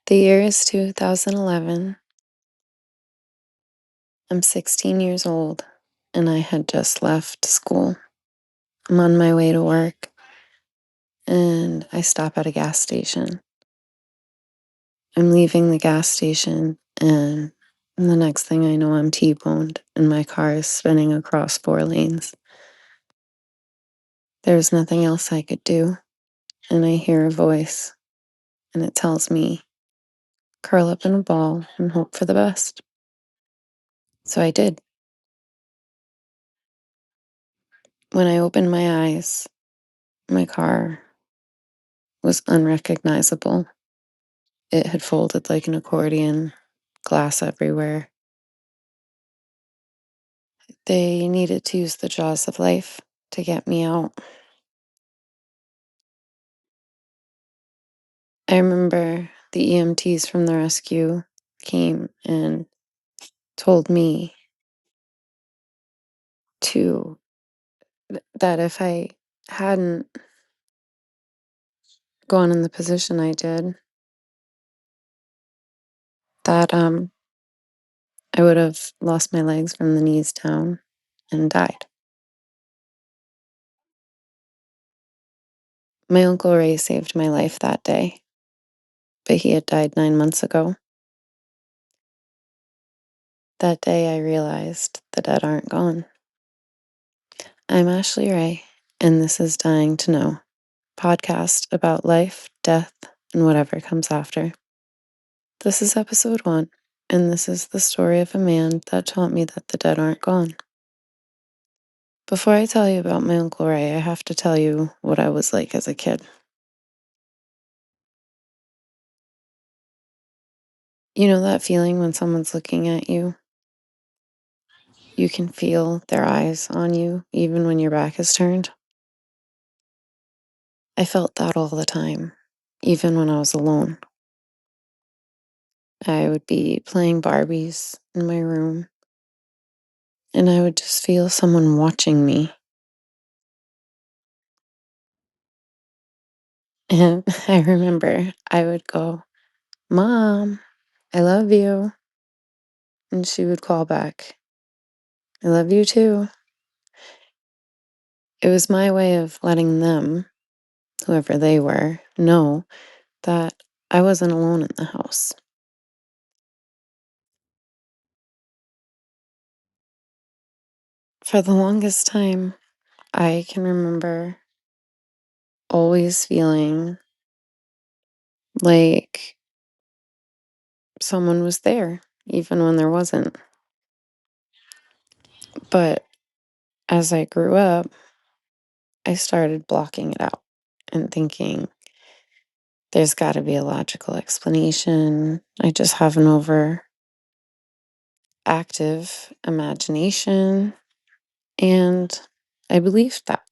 The year is 2011. I'm 16 years old, and I had just left school. I'm on my way to work, and I stop at a gas station. I'm leaving the gas station, and the next thing I know, I'm T-boned, and my car is spinning across 4 lanes. There's nothing else I could do, and I hear a voice, and it tells me, curl up in a ball and hope for the best. So I did. When I opened my eyes, my car was unrecognizable. It had folded like an accordion, glass everywhere. They needed to use the jaws of life to get me out. I remember the EMTs from the rescue came and told me to that if I hadn't gone in the position I did, that I would have lost my legs from the knees down and died. My Uncle Ray saved my life that day, but he had died 9 months ago. That day I realized the dead aren't gone. I'm Ashley-Raye, and this is Dying to Know, podcast about life, death, and whatever comes after. This is episode 1, and this is the story of a man that taught me that the dead aren't gone. Before I tell you about my Uncle Ray, I have to tell you what I was like as a kid. You know that feeling when someone's looking at you? You can feel their eyes on you even when your back is turned. I felt that all the time, even when I was alone. I would be playing Barbies in my room, and I would just feel someone watching me. And I remember I would go, "Mom, I love you." And she would call back, "I love you too." It was my way of letting them, whoever they were, know that I wasn't alone in the house. For the longest time, I can remember always feeling like someone was there, even when there wasn't. But as I grew up, I started blocking it out and thinking, there's got to be a logical explanation. I just have an overactive imagination. And I believed that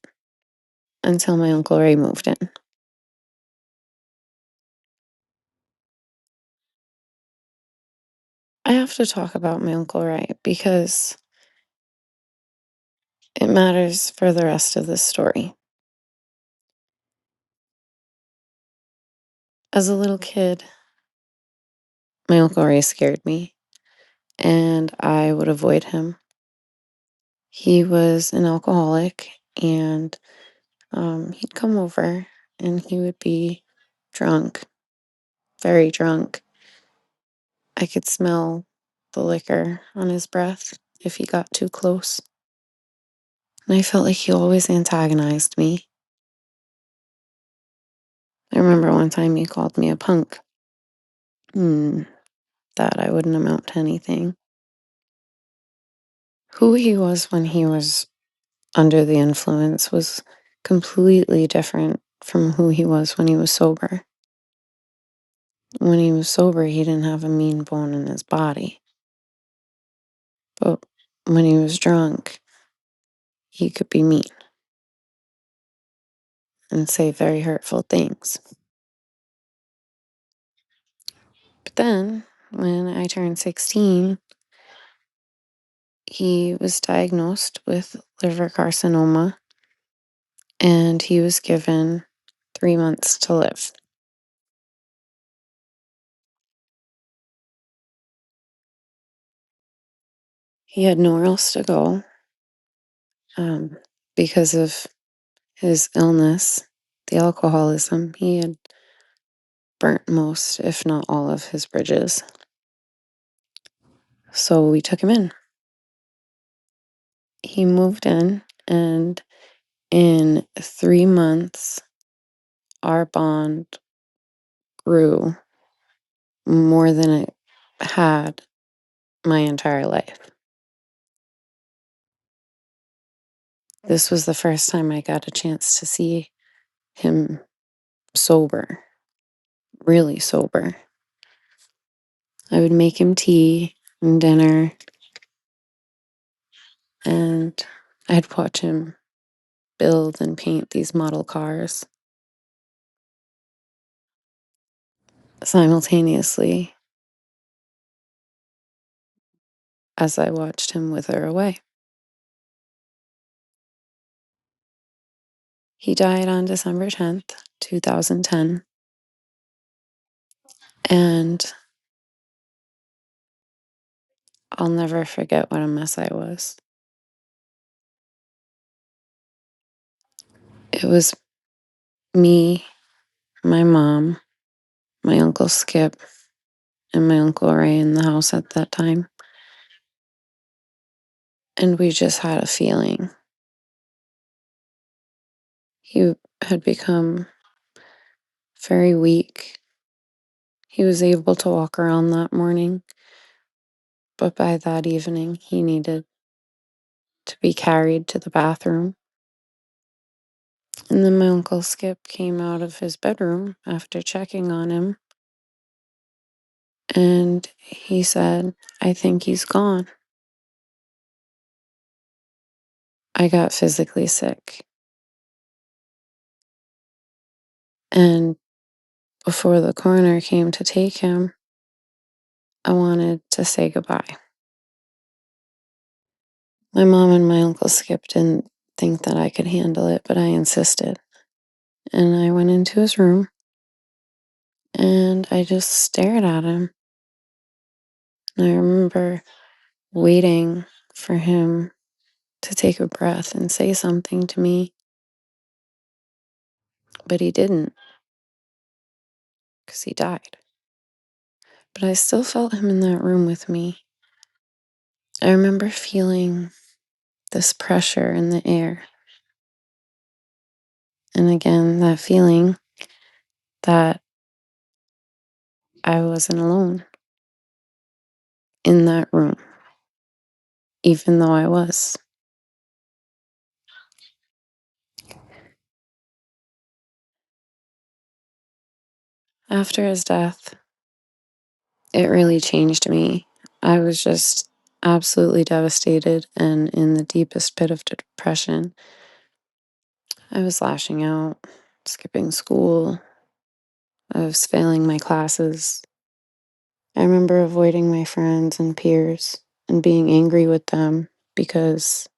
until my Uncle Ray moved in. I have to talk about my Uncle Ray because it matters for the rest of this story. As a little kid, my Uncle Ray scared me, and I would avoid him. He was an alcoholic, and he'd come over, and he would be drunk, very drunk. I could smell the liquor on his breath if he got too close. And I felt like he always antagonized me. I remember one time he called me a punk. That I wouldn't amount to anything. Who he was when he was under the influence was completely different from who he was when he was sober. When he was sober, he didn't have a mean bone in his body. But when he was drunk, he could be mean and say very hurtful things. But then, when I turned 16, he was diagnosed with liver carcinoma, and he was given 3 months to live. He had nowhere else to go um, because of his illness, the alcoholism. He had burnt most, if not all, of his bridges. So we took him in. He moved in, and in 3 months, our bond grew more than it had my entire life. This was the first time I got a chance to see him sober, really sober. I would make him tea and dinner, and I'd watch him build and paint these model cars. Simultaneously, as I watched him wither away. He died on December 10th, 2010, and I'll never forget what a mess I was. It was me, my mom, my Uncle Skip, and my Uncle Ray in the house at that time. And we just had a feeling. He had become very weak. He was able to walk around that morning, but by that evening, he needed to be carried to the bathroom. And then my Uncle Skip came out of his bedroom after checking on him, and he said, "I think he's gone." I got physically sick. And before the coroner came to take him, I wanted to say goodbye. My mom and my Uncle Skip didn't think that I could handle it, but I insisted. And I went into his room and I just stared at him. And I remember waiting for him to take a breath and say something to me, but he didn't because he died. But I still felt him in that room with me. I remember feeling this pressure in the air. And again, that feeling that I wasn't alone in that room, even though I was. After his death, it really changed me. I was just absolutely devastated and in the deepest pit of depression. I was lashing out, skipping school. I was failing my classes. I remember avoiding my friends and peers and being angry with them because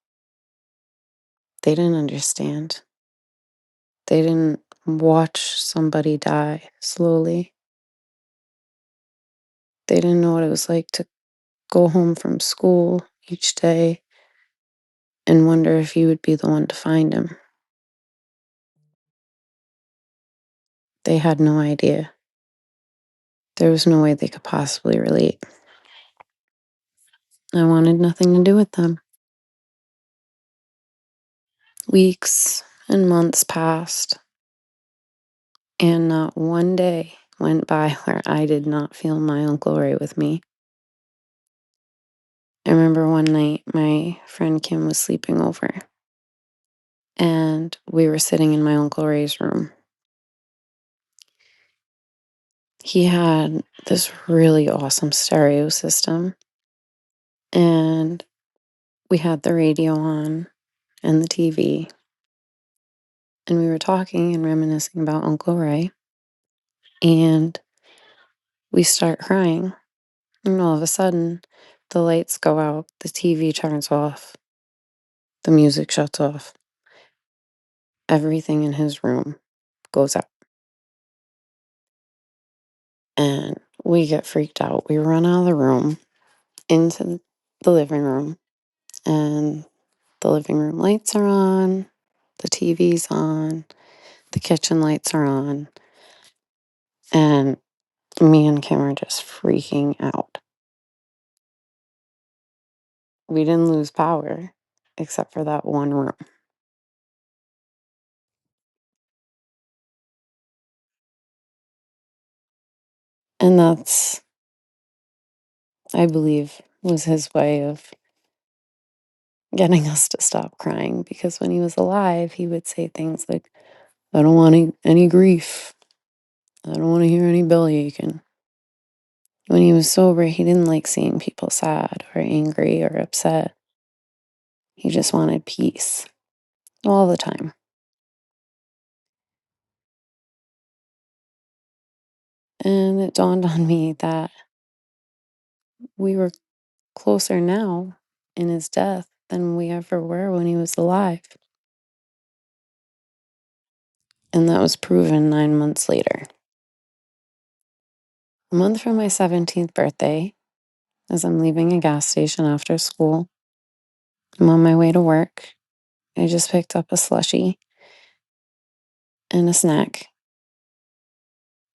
they didn't understand. They didn't watch somebody die slowly. They didn't know what it was like to go home from school each day and wonder if you would be the one to find him. They had no idea. There was no way they could possibly relate. I wanted nothing to do with them. Weeks and months passed, and not one day went by where I did not feel my Uncle Ray with me. I remember one night my friend Kim was sleeping over, and we were sitting in my Uncle Ray's room. He had this really awesome stereo system, and we had the radio on and the TV, and we were talking and reminiscing about Uncle Ray, and we start crying, and all of a sudden, the lights go out, the TV turns off, the music shuts off, everything in his room goes out, and we get freaked out. We run out of the room into the living room, and the living room lights are on, the TV's on, the kitchen lights are on, and me and Kim are just freaking out. We didn't lose power except for that one room. And that's, I believe, was his way of getting us to stop crying, because when he was alive, he would say things like, I don't want any grief. I don't want to hear any belly aching. When he was sober, he didn't like seeing people sad or angry or upset. He just wanted peace all the time. And it dawned on me that we were closer now in his death than we ever were when he was alive. And that was proven 9 months later. A month from my 17th birthday, as I'm leaving a gas station after school, I'm on my way to work. I just picked up a slushie and a snack,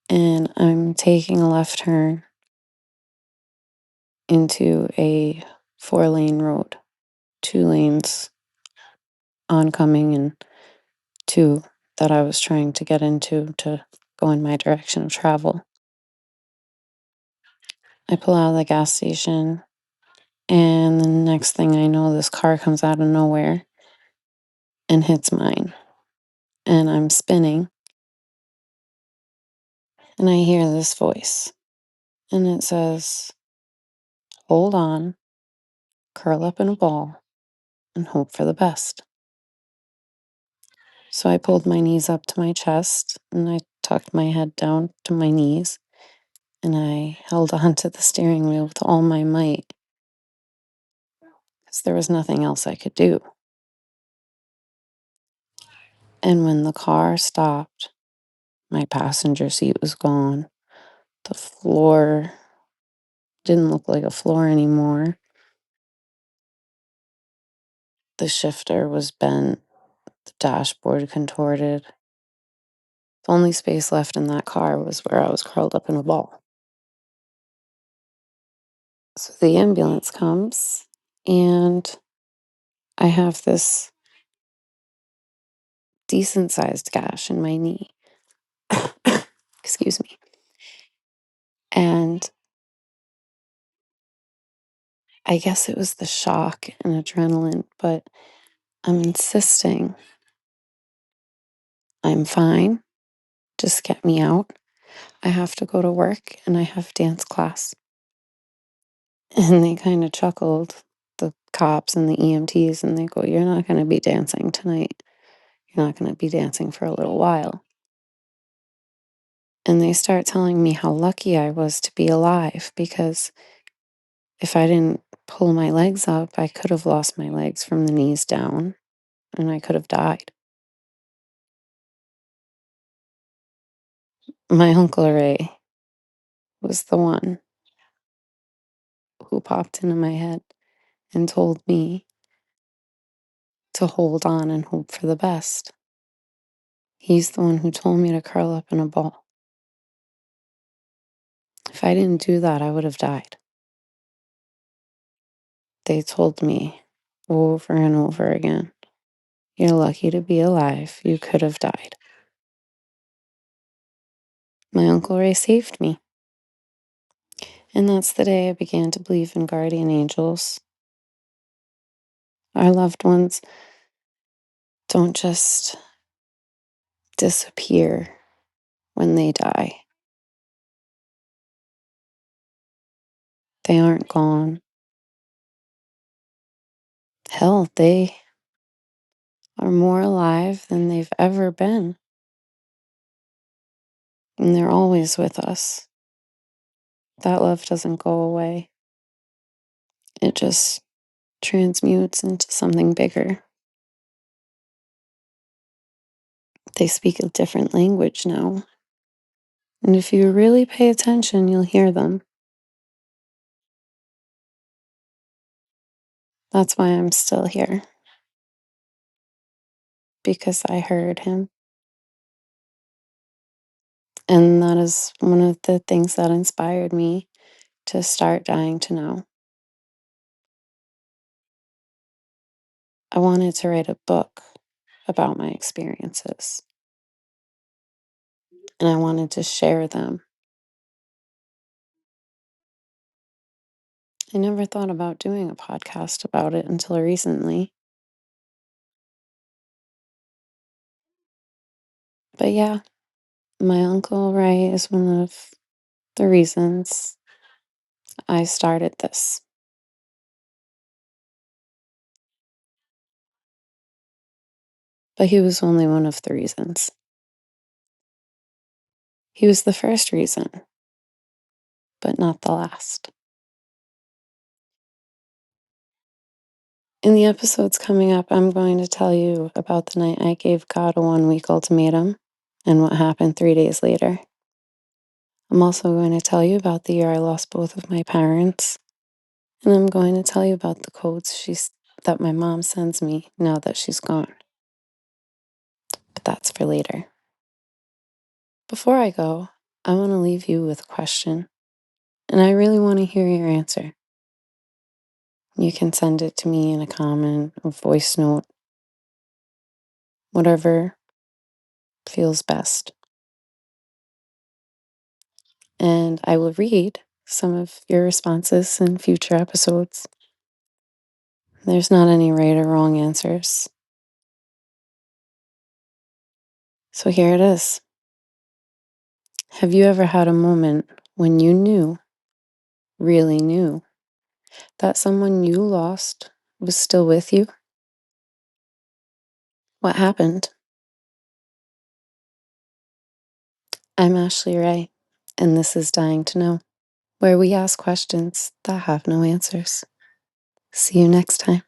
and I'm taking a left turn into a 4-lane road, 2 lanes oncoming and 2 that I was trying to get into to go in my direction of travel. I pull out of the gas station, and the next thing I know, this car comes out of nowhere and hits mine. And I'm spinning, and I hear this voice, and it says, hold on, curl up in a ball, and hope for the best. So I pulled my knees up to my chest, and I tucked my head down to my knees, and I held onto the steering wheel with all my might, because there was nothing else I could do. And when the car stopped, my passenger seat was gone. The floor didn't look like a floor anymore. The shifter was bent, the dashboard contorted. The only space left in that car was where I was curled up in a ball. So the ambulance comes, and I have this decent sized gash in my knee. Excuse me. And I guess it was the shock and adrenaline, but I'm insisting I'm fine. Just get me out. I have to go to work and I have dance class. And they kind of chuckled, the cops and the EMTs, and they go, you're not going to be dancing tonight. You're not going to be dancing for a little while. And they start telling me how lucky I was to be alive, because if I didn't pull my legs up, I could have lost my legs from the knees down and I could have died. My Uncle Ray was the one who popped into my head and told me to hold on and hope for the best. He's the one who told me to curl up in a ball. If I didn't do that, I would have died. They told me over and over again, you're lucky to be alive. You could have died. My Uncle Ray saved me. And that's the day I began to believe in guardian angels. Our loved ones don't just disappear when they die. They aren't gone. Hell, they are more alive than they've ever been. And they're always with us. That love doesn't go away. It just transmutes into something bigger. They speak a different language now. And if you really pay attention, you'll hear them. That's why I'm still here, because I heard him. And that is one of the things that inspired me to start Dying to Know. I wanted to write a book about my experiences, and I wanted to share them. I never thought about doing a podcast about it until recently. But yeah, my Uncle Ray is one of the reasons I started this. But he was only one of the reasons. He was the first reason, but not the last. In the episodes coming up, I'm going to tell you about the night I gave God a 1 week ultimatum and what happened 3 days later. I'm also going to tell you about the year I lost both of my parents. And I'm going to tell you about the codes that my mom sends me now that she's gone. But that's for later. Before I go, I want to leave you with a question, and I really want to hear your answer. You can send it to me in a comment, a voice note, whatever feels best. And I will read some of your responses in future episodes. There's not any right or wrong answers. So here it is. Have you ever had a moment when you knew, really knew, that someone you lost was still with you? What happened? I'm Ashley-Raye, and this is Dying to Know, where we ask questions that have no answers. See you next time.